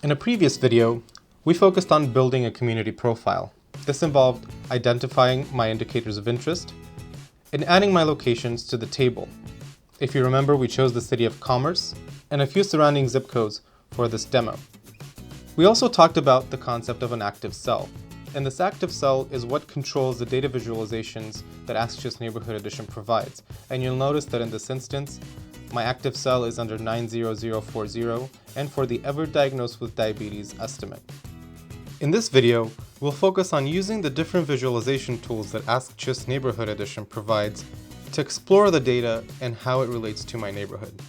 In a previous video, we focused on building a community profile. This involved identifying my indicators of interest and adding my locations to the table. If you remember, we chose the city of Commerce and a few surrounding zip codes for this demo. We also talked about the concept of an active cell, and this active cell is what controls the data visualizations that AskCHIS Neighborhood Edition provides. And you'll notice that in this instance, my active cell is under 90040 and for the ever diagnosed with diabetes estimate. In this video, we'll focus on using the different visualization tools that AskCHIS Neighborhood Edition provides to explore the data and how it relates to my neighborhood.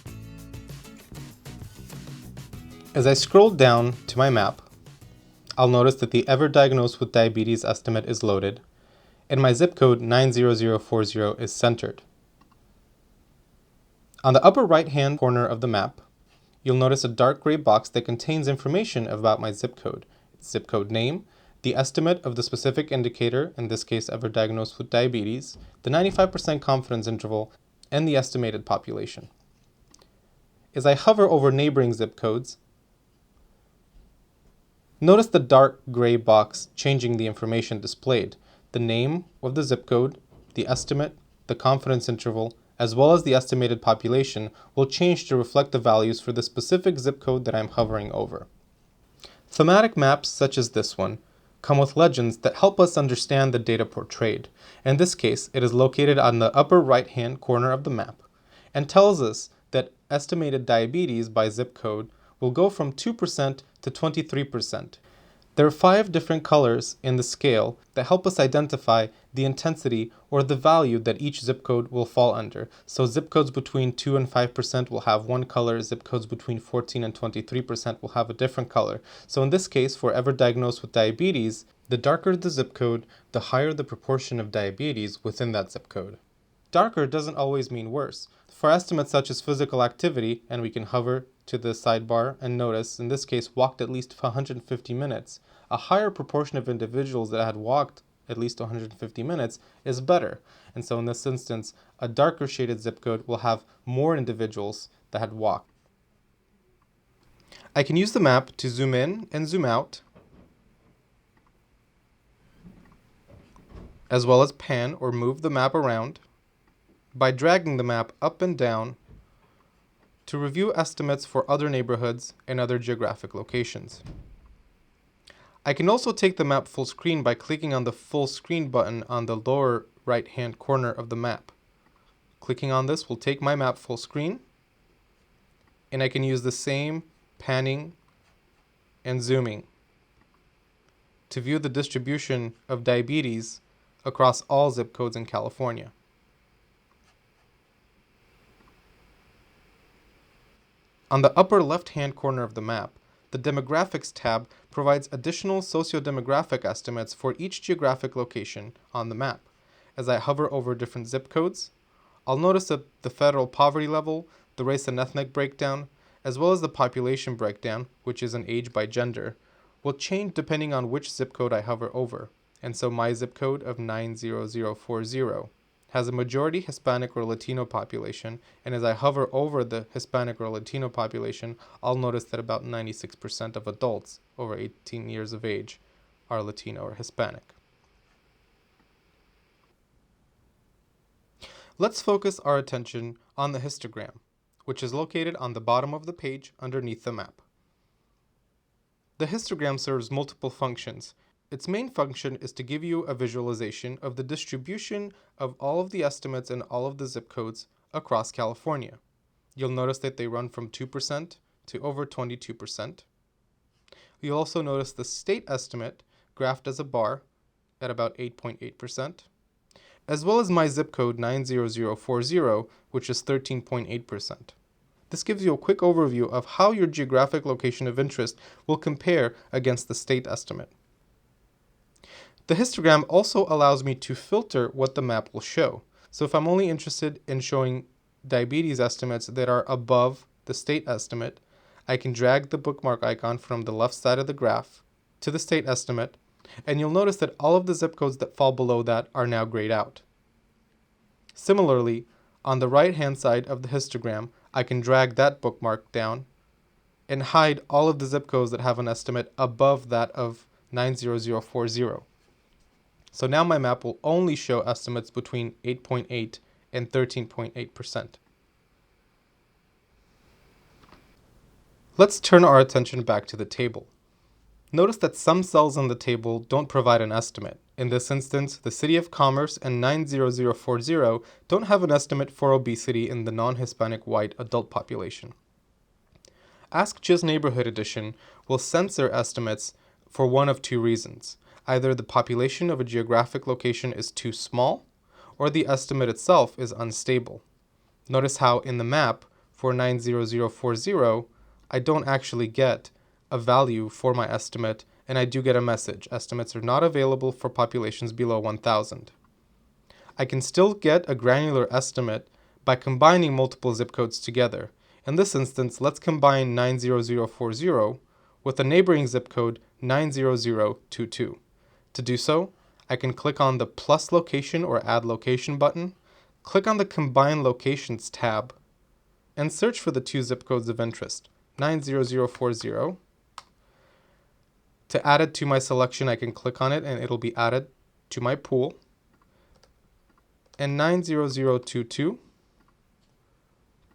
As I scroll down to my map, I'll notice that the ever diagnosed with diabetes estimate is loaded, and my zip code 90040 is centered. On the upper right-hand corner of the map, you'll notice a dark gray box that contains information about my zip code. It's zip code name, the estimate of the specific indicator, in this case ever diagnosed with diabetes, the 95% confidence interval, and the estimated population. As I hover over neighboring zip codes, notice the dark gray box changing the information displayed. The name of the zip code, the estimate, the confidence interval, as well as the estimated population will change to reflect the values for the specific zip code that I'm hovering over. Thematic maps such as this one come with legends that help us understand the data portrayed. In this case, it is located on the upper right-hand corner of the map and tells us that estimated diabetes by zip code will go from 2% to 23%. There are 5 different colors in the scale that help us identify the intensity or the value that each zip code will fall under. So zip codes between 2 and 5% will have one color, zip codes between 14 and 23% will have a different color. So in this case, for ever diagnosed with diabetes, the darker the zip code, the higher the proportion of diabetes within that zip code. Darker doesn't always mean worse. For estimates such as physical activity, and we can hover to the sidebar and notice, in this case, walked at least 150 minutes, a higher proportion of individuals that had walked at least 150 minutes is better. And so in this instance, a darker shaded zip code will have more individuals that had walked. I can use the map to zoom in and zoom out, as well as pan or move the map around by dragging the map up and down to review estimates for other neighborhoods and other geographic locations. I can also take the map full screen by clicking on the full screen button on the lower right-hand corner of the map. Clicking on this will take my map full screen, and I can use the same panning and zooming to view the distribution of diabetes across all zip codes in California. On the upper left-hand corner of the map, the Demographics tab provides additional socio-demographic estimates for each geographic location on the map. As I hover over different zip codes, I'll notice that the federal poverty level, the race and ethnic breakdown, as well as the population breakdown, which is an age by gender, will change depending on which zip code I hover over. And so my zip code of 90040 has a majority Hispanic or Latino population, and as I hover over the Hispanic or Latino population, I'll notice that about 96% of adults over 18 years of age are Latino or Hispanic. Let's focus our attention on the histogram, which is located on the bottom of the page underneath the map. The histogram serves multiple functions. Its main function is to give you a visualization of the distribution of all of the estimates and all of the zip codes across California. You'll notice that they run from 2% to over 22%. You'll also notice the state estimate graphed as a bar at about 8.8%, as well as my zip code 90040, which is 13.8%. This gives you a quick overview of how your geographic location of interest will compare against the state estimate. The histogram also allows me to filter what the map will show. So if I'm only interested in showing diabetes estimates that are above the state estimate, I can drag the bookmark icon from the left side of the graph to the state estimate, and you'll notice that all of the zip codes that fall below that are now grayed out. Similarly, on the right-hand side of the histogram, I can drag that bookmark down and hide all of the zip codes that have an estimate above that of 90040. So now my map will only show estimates between 8.8 and 13.8%. Let's turn our attention back to the table. Notice that some cells on the table don't provide an estimate. In this instance, the City of Commerce and 90040 don't have an estimate for obesity in the non-Hispanic white adult population. AskCHIS Neighborhood Edition will censor estimates for one of two reasons. Either the population of a geographic location is too small, or the estimate itself is unstable. Notice how in the map for 90040, I don't actually get a value for my estimate, and I do get a message. Estimates are not available for populations below 1,000. I can still get a granular estimate by combining multiple zip codes together. In this instance, let's combine 90040 with a neighboring zip code 90022. To do so, I can click on the plus location or add location button, click on the Combine Locations tab, and search for the two zip codes of interest, 90040. To add it to my selection, I can click on it and it'll be added to my pool. And 90022,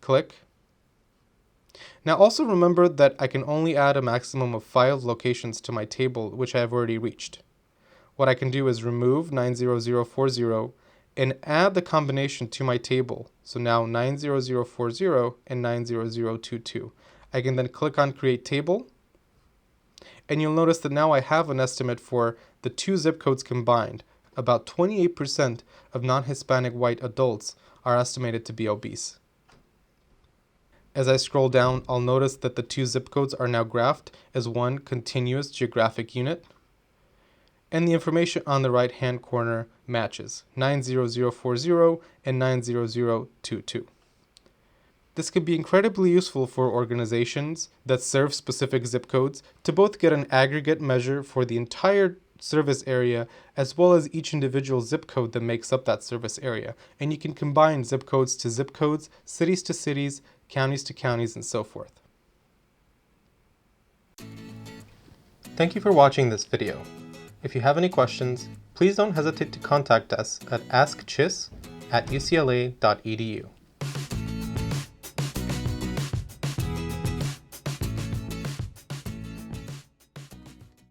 click. Now also remember that I can only add a maximum of 5 locations to my table, which I have already reached. What I can do is remove 90040 and add the combination to my table. So now 90040 and 90022. I can then click on Create Table, and you'll notice that now I have an estimate for the two zip codes combined. About 28% of non-Hispanic white adults are estimated to be obese. As I scroll down, I'll notice that the two zip codes are now graphed as one continuous geographic unit, and the information on the right-hand corner matches, 90040 and 90022. This could be incredibly useful for organizations that serve specific zip codes to both get an aggregate measure for the entire service area as well as each individual zip code that makes up that service area. And you can combine zip codes to zip codes, cities to cities, counties to counties, and so forth. Thank you for watching this video. If you have any questions, please don't hesitate to contact us at askchis@ucla.edu.